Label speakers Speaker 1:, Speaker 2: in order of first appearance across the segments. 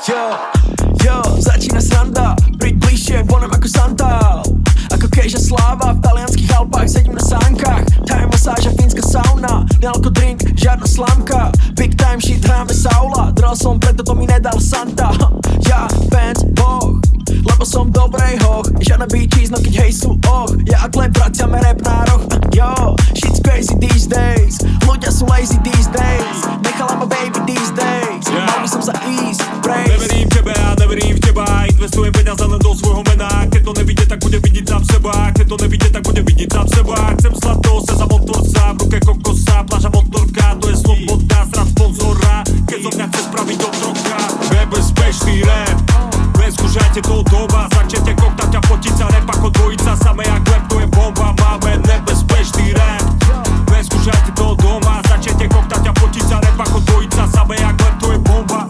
Speaker 1: Začína sranda, príď bližšie, vonem ako Santa. Ako Kejža Sláva, v talianských Alpách sedím na sánkach. Thai masáža, fínska sauna, nealko drink, žiadna slamka. Big time shit, hráme Saula, drel som, preto to mi nedal Santa. Ja, fans, boh, lebo som dobrej hoch. Žiadna bitches, no keď hej sú ja a klep vraciame rap na roh. Shit's crazy these days, ľudia sú lazy these days. Nechala ma baby these days, mal by som sa ísť, praise.
Speaker 2: Neverím tebe a neverím v teba, investujem peniaze len do svojho mena. Keď to nevidie, tak bude vidieť sám seba. Keď to nevidie, tak bude vidieť sám seba. Chcem zlato, sa za motorca, v ruke kokosa, pláža motorka, to je slobodná, strach sponzora. Keď zo mňa chce spraviť otroka, nebezpečný rap. Neskúšajte to doma, začnete koktať a fotiť sa, rap ako dvojica, samé jak rap, to je bomba, máme nebezpečný rap. Neskúšajte to doma, začnete koktať a fotiť sa, rap ako dvojica, samé jak rap, to je bomba.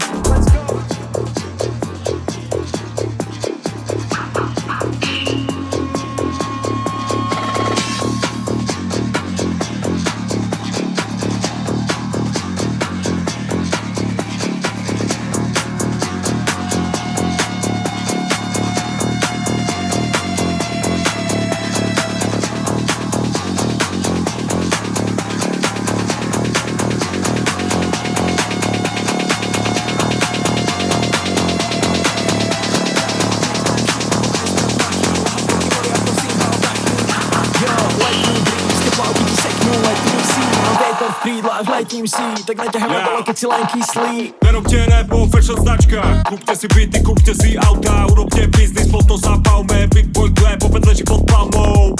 Speaker 1: Letím si, tak neťahajme dole, keď si len kyslí.
Speaker 2: Nerobte rap o fashion značkách, kúpte si byty, kúpte si auta, urobte biznis, potom zapalme. Big boy gleb, opäť leží pod palmou.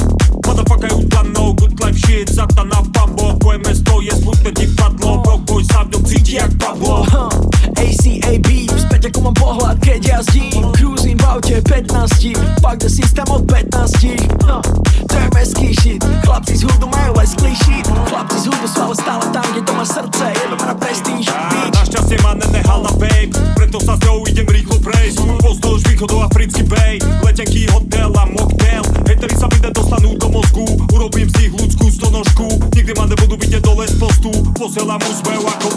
Speaker 2: Motherfucker ju planou, good life shit, zata na pambo. Tvoje mesto je smutné, ti padlo, broke boy sa v ňom cíti jak Pablo.
Speaker 1: ACAB, späť ako mám pohľad, keď jazdím. Cruising v aute 15, fuck the systém od 15. To je meský shit, chlapci z hudu majú lesklý shit. Chlapci z hudu sú ale stále tam, kde to má srdce, jebem na prestíž.
Speaker 2: Našťastie ma nenehala babe, preto sa s ňou idem rýchlo prejsť. Pozdĺž východoafrický bay, letenky, hotel a mocktail. Hejteri sa mi nedostanú do mozgu, urobím z nich ľudskú stonožku. Nikdy ma nebudú vidieť dole z postu, posielam úsmev ako